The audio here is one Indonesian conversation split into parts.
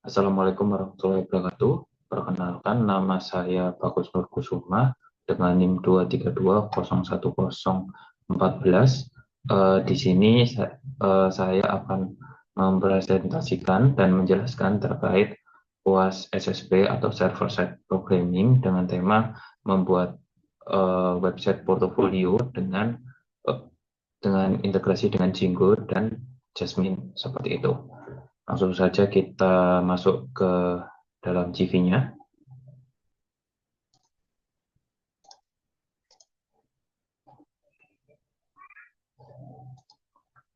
Assalamualaikum warahmatullahi wabarakatuh. Perkenalkan, nama saya Bagus Nur Kusuma dengan NIM 232010414. Di sini saya akan mempresentasikan dan menjelaskan terkait UAS SSP atau Server Side Programming dengan tema membuat website portofolio eh, dengan integrasi dengan Django dan Jasmine seperti itu. Langsung saja kita masuk ke dalam CV-nya.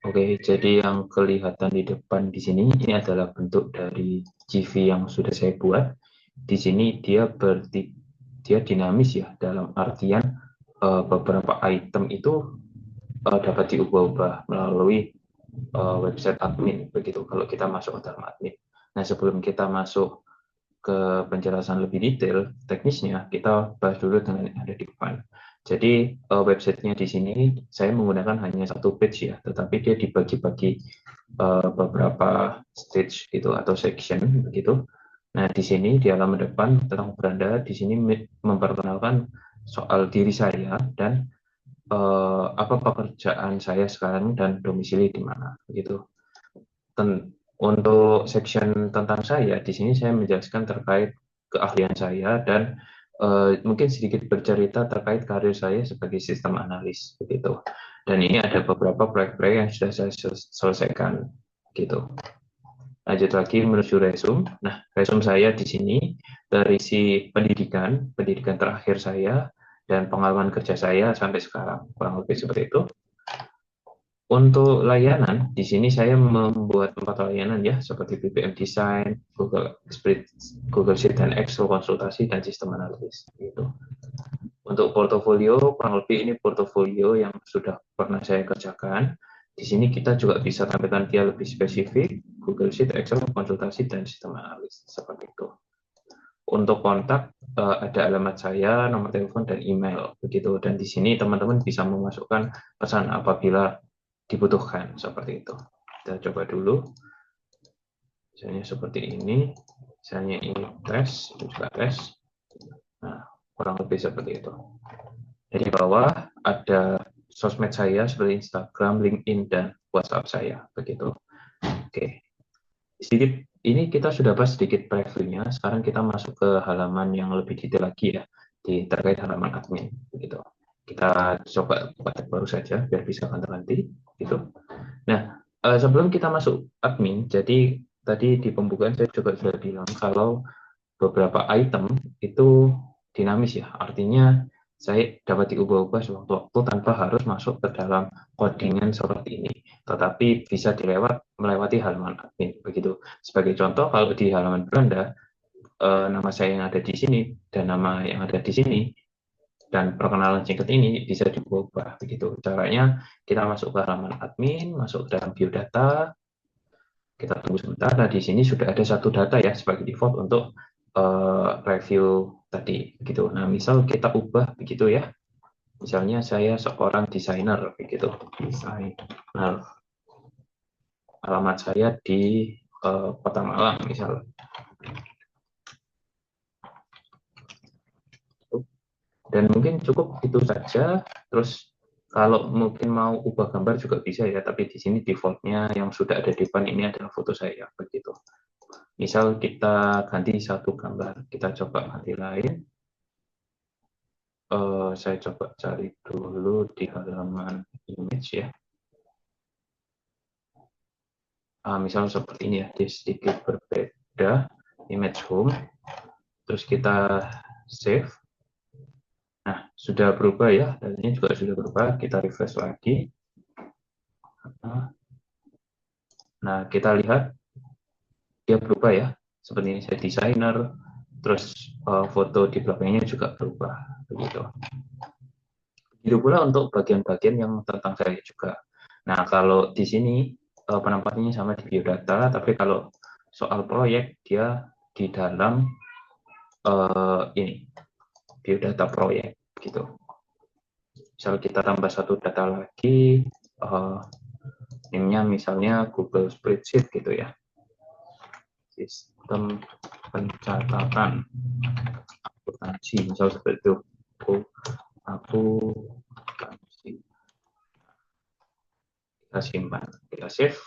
Oke, jadi yang kelihatan di depan di sini ini adalah bentuk dari CV yang sudah saya buat. Di sini dia dinamis ya, dalam artian beberapa item itu dapat diubah-ubah melalui website admin begitu kalau kita masuk ke dalam admin. Nah, sebelum kita masuk ke penjelasan lebih detail teknisnya, kita bahas dulu dengan yang ada di depan. Jadi websitenya di sini saya menggunakan hanya satu page ya, tetapi dia dibagi-bagi beberapa stage gitu atau section begitu. Nah, di sini di halaman depan tentang beranda di sini memperkenalkan soal diri saya dan apa pekerjaan saya sekarang dan domisili di mana begitu. Untuk section tentang saya, di sini saya menjelaskan terkait keahlian saya dan mungkin sedikit bercerita terkait karir saya sebagai sistem analis begitu. Dan ini ada beberapa proyek-proyek yang sudah saya selesaikan gitu. Lanjut lagi menuju resume. Nah, resume saya di sini terisi pendidikan terakhir saya dan pengalaman kerja saya sampai sekarang, kurang lebih seperti itu. Untuk layanan, di sini saya membuat 4 layanan ya, seperti BPM Design, Google Spread, Google Sheet dan Excel konsultasi dan sistem analisis. Gitu. Untuk portofolio, kurang lebih ini portofolio yang sudah pernah saya kerjakan. Di sini kita juga bisa tampilkan dia lebih spesifik, Google Sheet, Excel, konsultasi dan sistem analisis seperti itu. Untuk kontak ada alamat saya, nomor telepon dan email begitu. Dan di sini teman-teman bisa memasukkan pesan apabila dibutuhkan seperti itu. Kita coba dulu. Misalnya seperti ini. Misalnya ini tes, itu juga tes. Nah, kurang lebih seperti itu. Di bawah ada sosmed saya seperti Instagram, LinkedIn, dan WhatsApp saya. Begitu. Oke. Sedikit ini kita sudah bahas sedikit previewnya. Sekarang kita masuk ke halaman yang lebih detail lagi ya, di terkait halaman admin. Begitu. Kita coba buka baru saja biar bisa ganti-ganti. Gitu. Nah, sebelum kita masuk admin, jadi tadi di pembukaan saya juga sudah bilang kalau beberapa item itu dinamis ya, artinya saya dapat diubah-ubah sewaktu-waktu tanpa harus masuk ke dalam codingan seperti ini, tetapi bisa melewati halaman admin begitu. Sebagai contoh, kalau di halaman beranda, nama saya yang ada di sini dan nama yang ada di sini dan perkenalan singkat ini bisa diubah begitu. Caranya kita masuk ke halaman admin, masuk ke dalam biodata, kita tunggu sebentar. Nah, di sini sudah ada satu data ya sebagai default untuk review tadi begitu. Nah, misal kita ubah begitu ya. Misalnya saya seorang desainer begitu. Desainer. Alamat saya di Kota Malang misal. Dan mungkin cukup itu saja. Terus kalau mungkin mau ubah gambar juga bisa ya, tapi di sini defaultnya yang sudah ada di depan ini adalah foto saya begitu. Misal kita ganti satu gambar, kita coba ganti lain. Saya coba cari dulu di halaman image ya. Misal seperti ini ya, dia sedikit berbeda, image home. Terus kita save. Nah, sudah berubah ya, datanya juga sudah berubah. Kita refresh lagi. Nah, kita lihat dia berubah ya. Seperti ini saya desainer, terus foto di belakangnya juga berubah. Begitu. Begitu pula untuk bagian-bagian yang tentang saya juga. Nah, kalau di sini penampakannya sama di biodata, tapi kalau soal proyek dia di dalam ini biodata proyek gitu. Misal kita tambah satu data lagi, name-nya misalnya Google Spreadsheet gitu ya. sistem pencatatan akuntansi, misal seperti itu. Akuntansi. Kita simpan, kita save.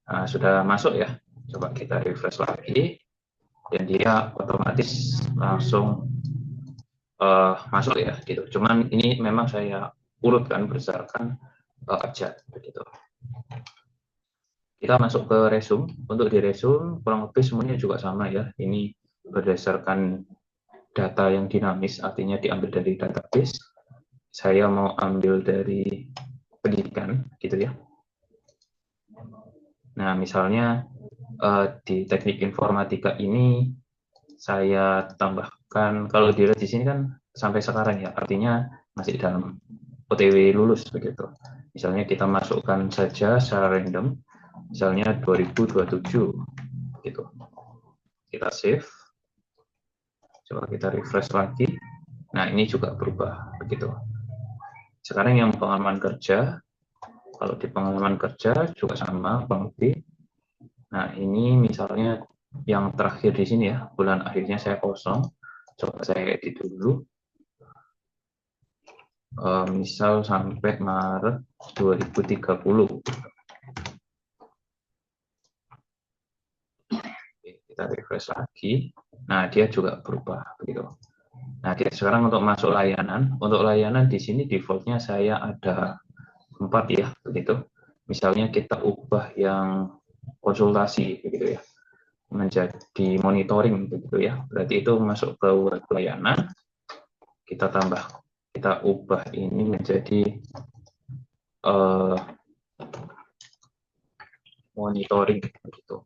Nah, sudah masuk ya. Coba kita refresh lagi, dan dia otomatis langsung masuk ya, gitu. Cuman ini memang saya urutkan berdasarkan abjad, begitu. Kita masuk ke resume. Untuk di resume kurang lebih semuanya juga sama ya. Ini berdasarkan data yang dinamis, artinya diambil dari database. Saya mau ambil dari pendidikan, gitu ya. Nah, misalnya di teknik informatika ini saya tambahkan, kalau dilihat di sini kan sampai sekarang ya, artinya masih dalam OTW lulus begitu. Misalnya kita masukkan saja secara random, misalnya 2027 gitu. Kita save. Coba kita refresh lagi. Nah, ini juga berubah begitu. Sekarang yang pengalaman kerja, kalau di pengalaman kerja juga sama kurang lebih. Nah, ini misalnya yang terakhir di sini ya, bulan akhirnya saya kosong. Coba saya edit dulu. Misal sampai Maret 2030. Kita refresh lagi. Nah, dia juga berubah begitu. Nah, sekarang untuk masuk layanan, di sini defaultnya saya ada 4 ya, begitu. Misalnya kita ubah yang konsultasi begitu ya, menjadi monitoring begitu ya. Berarti itu masuk ke layanan. Kita ubah ini menjadi monitoring begitu.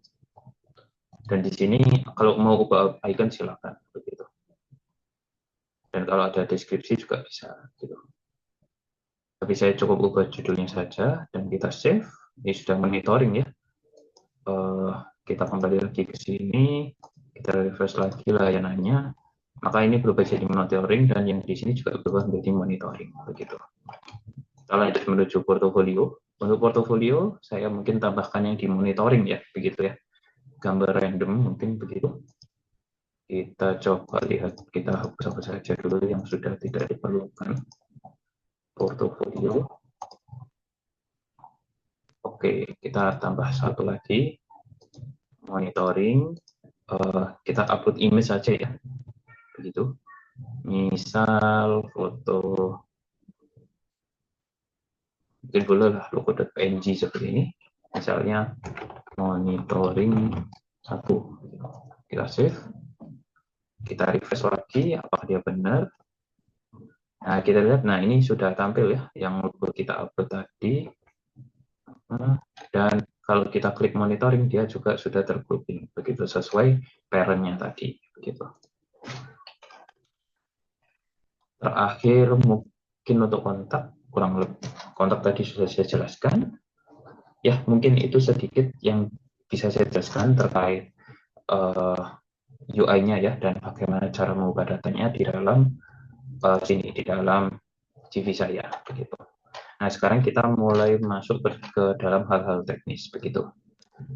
Dan di sini kalau mau ubah icon silakan begitu. Dan kalau ada deskripsi juga bisa gitu. Tapi saya cukup ubah judulnya saja dan kita save. Ini sudah monitoring ya. Kita kembali lagi ke sini, kita refresh lagi layanannya. Maka ini berubah jadi monitoring dan yang di sini juga berubah menjadi monitoring begitu. Kita lanjut menuju portofolio. Untuk portofolio saya mungkin tambahkan yang di monitoring ya, begitu ya. Gambar random mungkin begitu. Kita coba lihat, kita hapus saja dulu yang sudah tidak diperlukan. Portofolio. Oke, kita tambah satu lagi. Monitoring. Kita upload image saja ya. Begitu. Misal foto, mungkin boleh lah logo.png seperti ini. Misalnya monitoring 1. Kita save. Kita refresh lagi apakah dia benar. Nah, kita lihat, nah ini sudah tampil ya, yang kita upload tadi. Dan kalau kita klik monitoring, dia juga sudah tergrouping, begitu sesuai parent-nya tadi. Begitu. Terakhir, mungkin untuk kontak, kurang lebih kontak tadi sudah saya jelaskan. Ya, mungkin itu sedikit yang bisa saya jelaskan terkait UI-nya ya, dan bagaimana cara mengubah datanya di dalam sini, di dalam CV saya begitu. Nah, sekarang kita mulai masuk ke dalam hal-hal teknis begitu.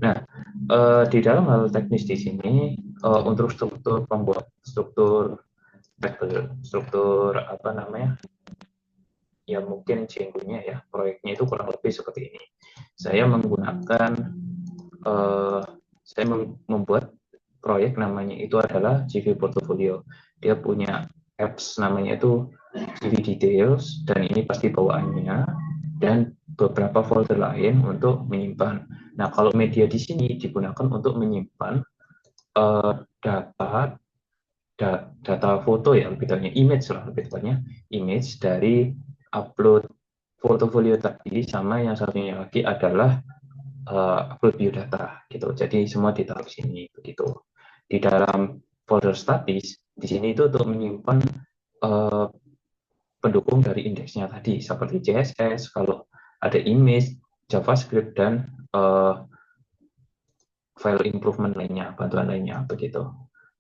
Nah, di dalam hal teknis di sini untuk struktur pembuat struktur apa namanya? Ya mungkin cenggunya ya, proyeknya itu kurang lebih seperti ini. Saya menggunakan saya membuat proyek namanya itu adalah CV Portfolio. Dia punya apps namanya itu CV Details, dan ini pasti bawaannya, dan beberapa folder lain untuk menyimpan. Nah, kalau media di sini digunakan untuk menyimpan data foto ya, lebih tepatnya image lah, lebih tepatnya image dari upload portofolio tadi, sama yang satunya lagi adalah upload biodata gitu. Jadi semua ditaruh sini begitu. Di dalam folder statis di sini itu untuk menyimpan pendukung dari indeksnya tadi seperti CSS, kalau ada image, JavaScript, dan file improvement lainnya, bantuan lainnya begitu.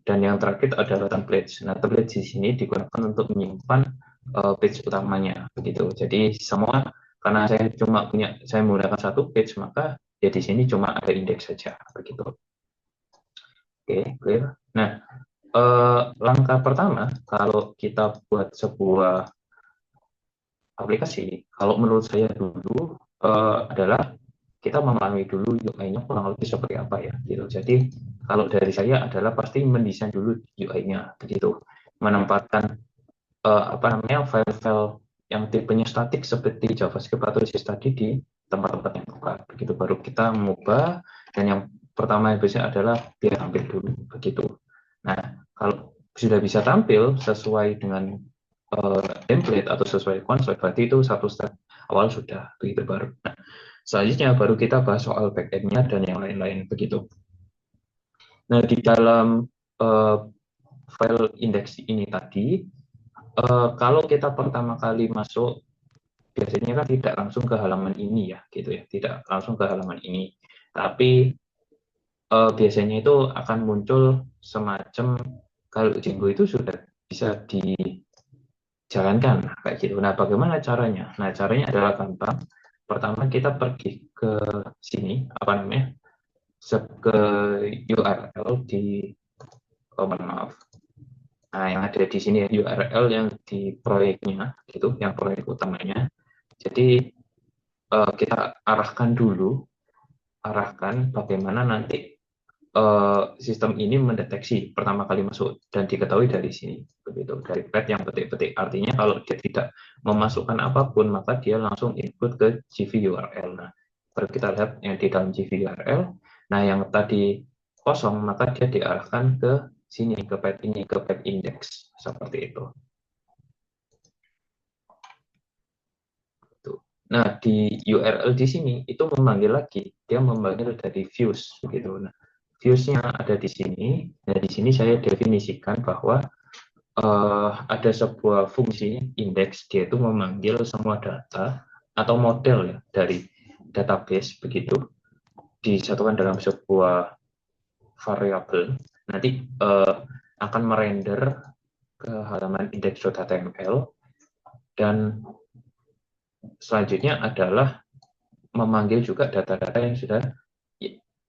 Dan yang terakhir adalah template. Nah, template di sini digunakan untuk menyimpan page utamanya begitu. Jadi semua, karena saya menggunakan satu page, maka ya di sini cuma ada indeks saja begitu. Oke, clear. Nah, langkah pertama kalau kita buat sebuah aplikasi, kalau menurut saya dulu adalah kita memahami dulu UI-nya kurang lebih seperti apa ya, gitu. Jadi kalau dari saya adalah pasti mendesain dulu UI-nya, begitu. Menempatkan apa namanya file-file yang tipenya statik seperti JavaScript atau CSS tadi di tempat-tempat yang tepat. Begitu baru kita mengubah dan yang pertama yang biasanya adalah biar tampil dulu, begitu. Nah, kalau sudah bisa tampil sesuai dengan template atau sesuai konsep, berarti itu satu step awal sudah, begitu baru. Nah, selanjutnya baru kita bahas soal backend-nya dan yang lain-lain, begitu. Nah, di dalam uh, file indeks ini tadi, kalau kita pertama kali masuk, biasanya kan tidak langsung ke halaman ini ya, gitu ya, tidak langsung ke halaman ini. Tapi biasanya itu akan muncul semacam kalau Django itu sudah bisa dijalankan kayak gitu. Nah, bagaimana caranya? Nah, caranya adalah gampang. Pertama kita pergi ke sini, apa namanya, ke URL di, oh, maaf. Nah, yang ada di sini URL yang di proyeknya, gitu, yang proyek utamanya. Jadi kita arahkan bagaimana nanti sistem ini mendeteksi pertama kali masuk dan diketahui dari sini, begitu, dari pet yang petik-petik. Artinya kalau dia tidak memasukkan apapun maka dia langsung input ke CV URL. Nah, baru kita lihat yang di dalam CV URL. Nah, yang tadi kosong maka dia diarahkan ke sini, ke pet ini, ke pet index seperti itu. Nah, di URL di sini itu memanggil lagi, dia memanggil dari views begitu. Nah, views-nya ada di sini. Nah, di sini saya definisikan bahwa ada sebuah fungsi indeks, dia itu memanggil semua data atau model ya dari database begitu disatukan dalam sebuah variabel. Nanti akan merender ke halaman index.html dan selanjutnya adalah memanggil juga data-data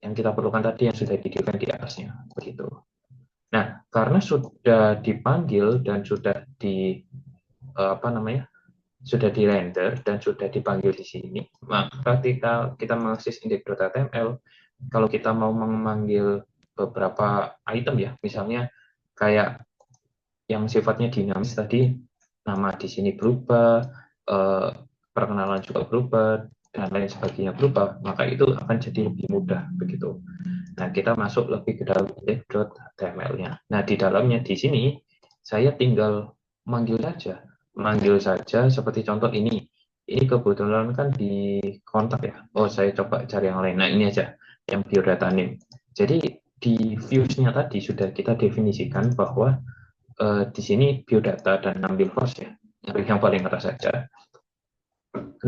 yang kita perlukan tadi yang sudah di-define di atasnya begitu. Nah, karena sudah dipanggil dan sudah di apa namanya? Sudah di render dan sudah dipanggil di sini, maka kita mengakses index.html, kalau kita mau memanggil beberapa item ya, misalnya kayak yang sifatnya dinamis tadi, nama di sini berubah, perkenalan juga berubah, dan lain sebagainya berubah, maka itu akan jadi lebih mudah begitu. Nah, kita masuk lebih ke dalam index.html-nya. Nah, di dalamnya di sini saya tinggal manggil saja seperti contoh ini. Ini kebetulan kan di kontak ya. Oh, saya coba cari yang lain. Nah, ini aja yang biodata name. Jadi di views-nya tadi sudah kita definisikan bahwa di sini biodata dan ambil host ya, yang paling atas saja.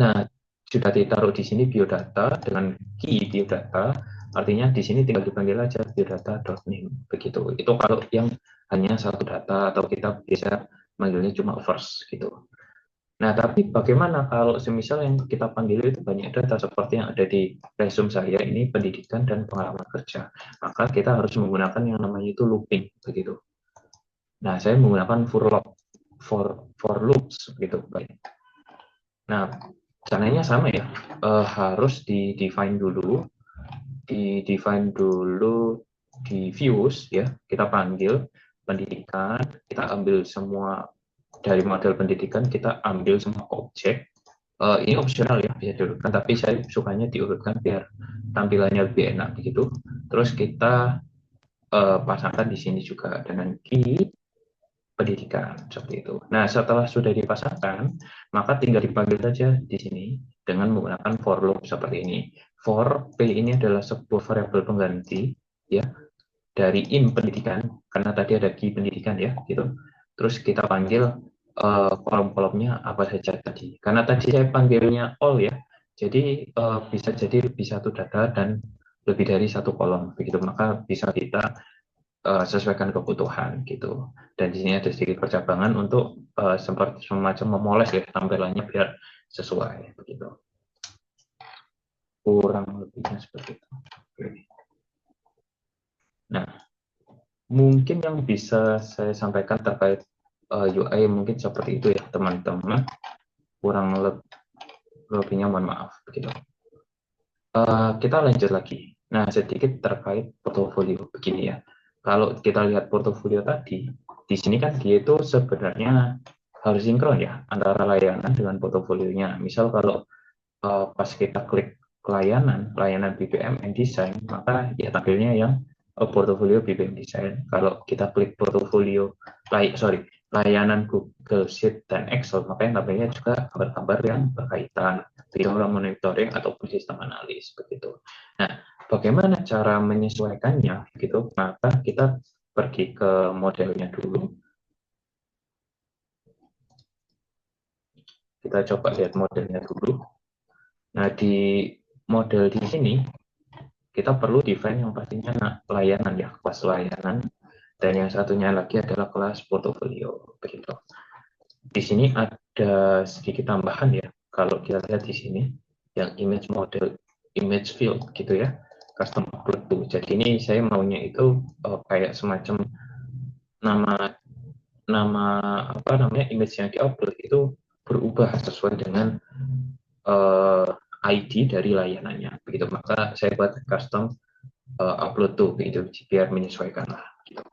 Nah, sudah ditaruh di sini biodata dengan key biodata, artinya di sini tinggal dipanggil aja biodata.name begitu. Itu kalau yang hanya satu data atau kita bisa manggilnya cuma first gitu. Nah, tapi bagaimana kalau semisal yang kita panggil itu banyak data seperti yang ada di resume saya ini pendidikan dan pengalaman kerja, maka kita harus menggunakan yang namanya itu looping begitu. Nah, saya menggunakan for loops gitu, baik. Nah, caranya sama ya, harus di-define dulu di views ya, kita panggil pendidikan, kita ambil semua dari model pendidikan, kita ambil semua objek. Ini opsional ya, bisa diurutkan, tapi saya sukanya diurutkan biar tampilannya lebih enak begitu. Terus kita pasangkan di sini juga dengan key pendidikan seperti itu. Nah, setelah sudah dipasangkan, maka tinggal dipanggil saja di sini dengan menggunakan for loop seperti ini. For p ini adalah sebuah variabel pengganti ya dari in pendidikan karena tadi ada key pendidikan ya gitu. Terus kita panggil kolom-kolomnya apa saja tadi. Karena tadi saya panggilnya all ya. Jadi bisa jadi lebih satu data dan lebih dari satu kolom begitu. Maka bisa kita sesuaikan kebutuhan gitu. Dan di sini ada sedikit percabangan untuk semacam memoles ya tampilannya biar sesuai begitu. Kurang lebihnya seperti itu. Nah, Mungkin yang bisa saya sampaikan terkait UI mungkin seperti itu ya teman-teman. Kurang lebihnya mohon maaf begitu. Kita lanjut lagi. Nah, sedikit terkait portofolio begini ya. Kalau kita lihat portofolio tadi, di sini kan dia itu sebenarnya harus sinkron ya antara layanan dengan portofolionya. Misal kalau pas kita klik layanan BPM and Design, maka ya tampilnya yang portofolio BPM Design. Kalau kita klik portofolio, layanan Google Sheet dan Excel, maka yang tampilnya juga gambar-gambar yang berkaitan, video monitoring ataupun sistem analis begitu. Nah, bagaimana cara menyesuaikannya gitu? Maka kita pergi ke modelnya dulu. Kita coba lihat modelnya dulu. Nah, di model di sini kita perlu define yang pastinya layanan ya, kelas layanan, dan yang satunya lagi adalah kelas portofolio begitu. Di sini ada sedikit tambahan ya, kalau kita lihat di sini yang image model, image field gitu ya, custom upload tuh. Jadi ini saya maunya itu kayak semacam nama nama apa namanya image yang diupload itu berubah sesuai dengan ID dari layanannya begitu. Maka saya buat custom upload tuh gitu biar menyesuaikan lah gitu.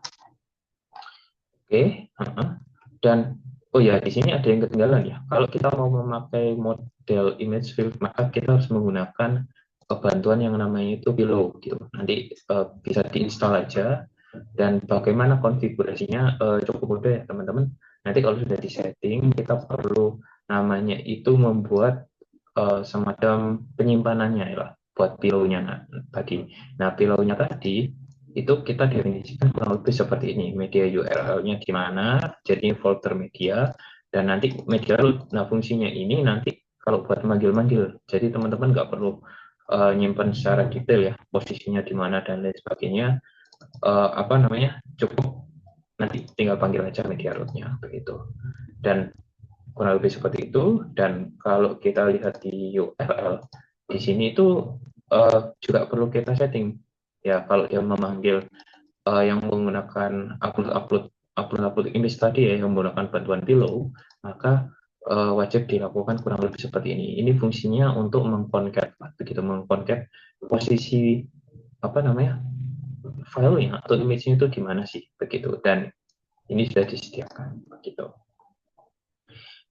Oke. Dan oh ya, di sini ada yang ketinggalan ya, kalau kita mau memakai model image field maka kita harus menggunakan bantuan yang namanya itu Pillow gitu. Nanti bisa diinstal aja, dan bagaimana konfigurasinya cukup mudah ya teman-teman. Nanti kalau sudah di setting kita perlu namanya itu membuat semacam penyimpanannya ya buat Pillow-nya tadi. Nah, Pillow-nya tadi itu kita definisikan kurang lebih seperti ini. Media URL-nya di mana, jadi folder media, dan nanti media, nah fungsinya ini nanti kalau buat manggil-manggil, jadi teman-teman nggak perlu nyimpan secara detail ya, posisinya di mana dan lain sebagainya, apa namanya, cukup nanti tinggal panggil aja media root-nya, begitu. Dan kurang lebih seperti itu. Dan kalau kita lihat di URL, di sini itu juga perlu kita setting. Ya, kalau dia memanggil yang menggunakan upload image tadi ya, yang menggunakan bantuan Pillow, maka wajib dilakukan kurang lebih seperti ini. Ini fungsinya untuk mengkoncat, begitu, mengkoncat posisi apa namanya filenya atau image-nya itu di mana sih, begitu. Dan ini sudah disediakan, begitu.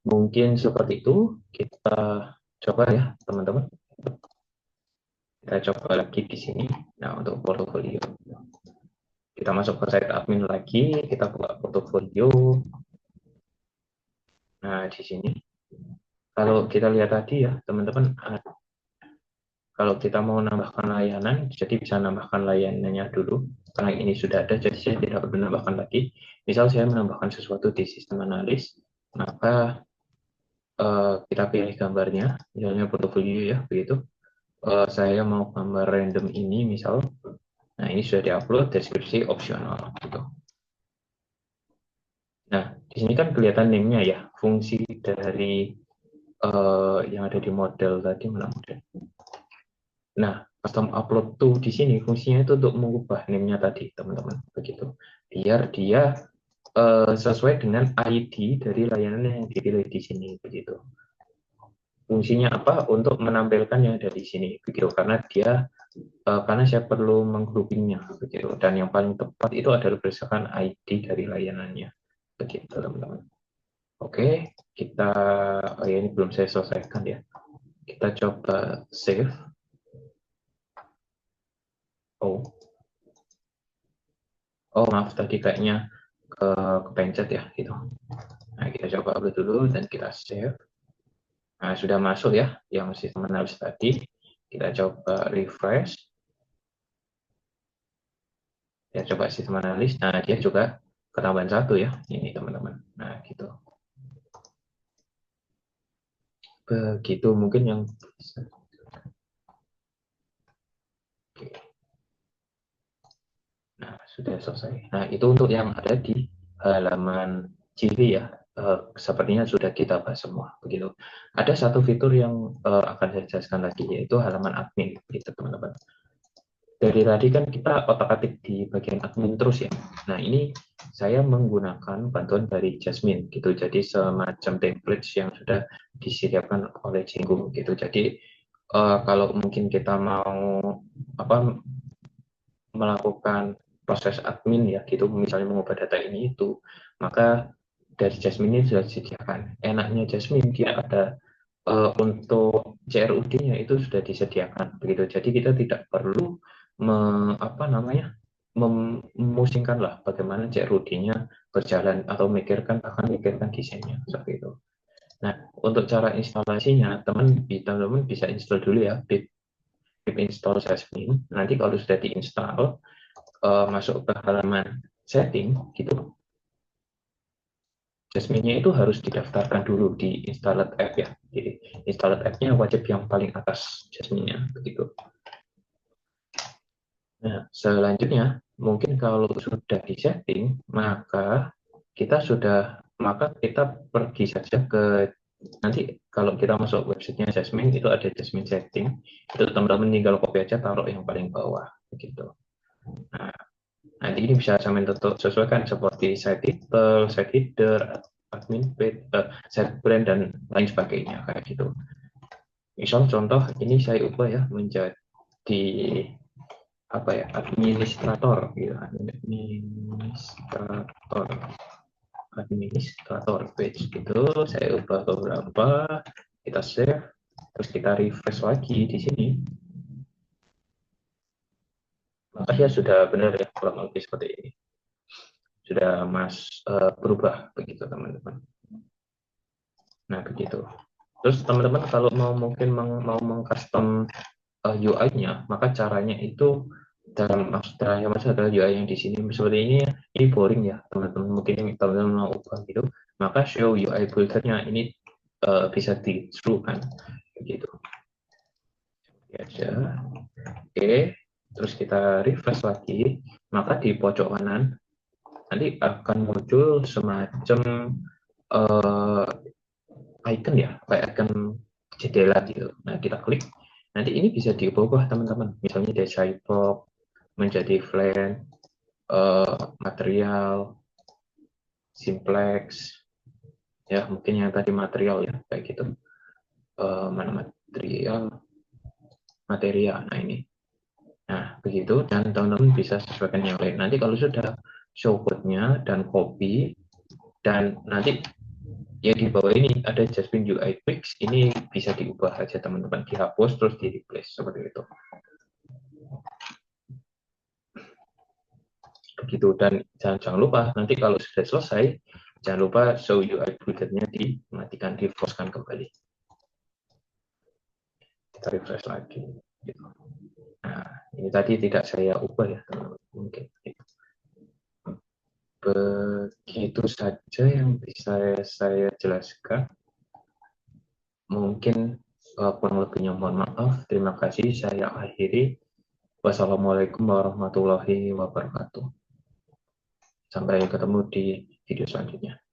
Mungkin seperti itu. Kita coba ya, teman-teman. Kita coba lagi di sini. Nah, untuk portofolio. Kita masuk ke site admin lagi, kita buka portofolio. Nah, di sini. Kalau kita lihat tadi ya, teman-teman, kalau kita mau nambahkan layanan, jadi bisa nambahkan layanannya dulu. Karena ini sudah ada, jadi saya tidak perlu menambahkan lagi. Misal saya menambahkan sesuatu di sistem analis, maka kita pilih gambarnya, misalnya portofolio ya, begitu. Saya mau gambar random ini, misal. Nah, ini sudah diupload, deskripsi opsional. Gitu. Nah, di sini kan kelihatan name-nya ya, fungsi dari yang ada di model tadi, mana model. Nah, custom upload to di sini fungsinya itu untuk mengubah name-nya tadi, teman-teman, begitu. Biar dia sesuai dengan ID dari layanan yang dipilih di sini, begitu. Fungsinya apa? Untuk menampilkan yang ada di sini, begitu. Karena dia karena saya perlu menggroupingnya, begitu. Dan yang paling tepat itu adalah berdasarkan ID dari layanannya, begitu, teman-teman. Oke, kita ya ini belum saya selesaikan ya. Kita coba save. Oh maaf, tadi kayaknya kepencet ya gitu. Nah, kita coba upload dulu dan kita save. Nah, sudah masuk ya yang sistem analis tadi. Kita coba refresh. Ya, coba sistem analis. Nah, dia juga ketambahan satu ya. Ini teman-teman. Nah, gitu. Begitu mungkin yang bisa. Oke. Nah, sudah selesai. Nah, itu untuk yang ada di halaman CV ya. Sepertinya sudah kita bahas semua begitu. Ada satu fitur yang akan saya jelaskan lagi, yaitu halaman admin gitu teman-teman. dari tadi kan kita otak-atik di bagian admin terus ya. Nah, ini saya menggunakan bantuan dari Jasmine gitu. Jadi semacam template yang sudah disediakan oleh Jinggu gitu. Jadi kalau mungkin kita mau apa melakukan proses admin ya gitu, misalnya mengubah data ini itu, maka dari Jasmine ini sudah disediakan. Enaknya Jasmine dia ada untuk CRUD-nya itu sudah disediakan begitu. Jadi kita tidak perlu apa namanya memusingkan lah bagaimana CRUD-nya berjalan atau bahkan mikirkan desainnya seperti itu. Nah, untuk cara instalasinya, teman-teman bisa install dulu ya pip install Jasmine. Nanti kalau sudah diinstal, masuk ke halaman setting gitu, Jasmine-nya itu harus didaftarkan dulu di installed app ya. Jadi installed app-nya wajib yang paling atas Jasmine-nya begitu. Nah, selanjutnya mungkin kalau sudah di setting, maka kita pergi saja ke nanti kalau kita masuk websitenya Jasmine itu ada Jasmine setting. Itu teman-teman tinggal copy aja taruh yang paling bawah begitu. Nah, nanti ini bisa sampai untuk sesuaikan seperti site title, site header, admin page, site brand dan lain sebagainya kayak gitu. Misal contoh ini saya ubah ya menjadi apa ya administrator gitu, administrator page gitu. Saya ubah beberapa, kita save, terus kita refresh lagi di sini. Maka ya sudah benar ya kurang lebih seperti ini. Sudah berubah begitu teman-teman. Nah begitu. Terus teman-teman kalau mau mengcustom UI-nya, maka caranya itu maksudnya adalah UI yang di sini seperti ini boring ya teman-teman. Mungkin teman-teman mau ubah gitu, maka show UI builder-nya ini bisa di true kan, begitu. Aja. Oke, terus kita refresh lagi, maka di pojok kanan nanti akan muncul semacam icon ya, kayak icon jendela gitu. Nah, kita klik. Nanti ini bisa diubah teman-teman. Misalnya dari sidebox menjadi flat, material, simplex, ya mungkin yang tadi material ya, kayak gitu. Mana material. Nah, ini. Nah, begitu. Dan teman-teman bisa sesuaikan yang lain. Nanti kalau sudah show code-nya dan copy, dan nanti ya di bawah ini ada Jasmine UI Fix, ini bisa diubah aja teman-teman, dihapus terus di replace seperti itu. Begitu, dan jangan lupa nanti kalau sudah selesai, jangan lupa show UI builder-nya dimatikan, di-force-kan kembali. Kita refresh lagi. Gitu. Nah, ini tadi tidak saya ubah ya teman-teman, mungkin. Begitu saja yang bisa saya jelaskan. Mungkin kurang lebihnya mohon maaf. Terima kasih. Saya akhiri. Wassalamualaikum warahmatullahi wabarakatuh. Sampai ketemu di video selanjutnya.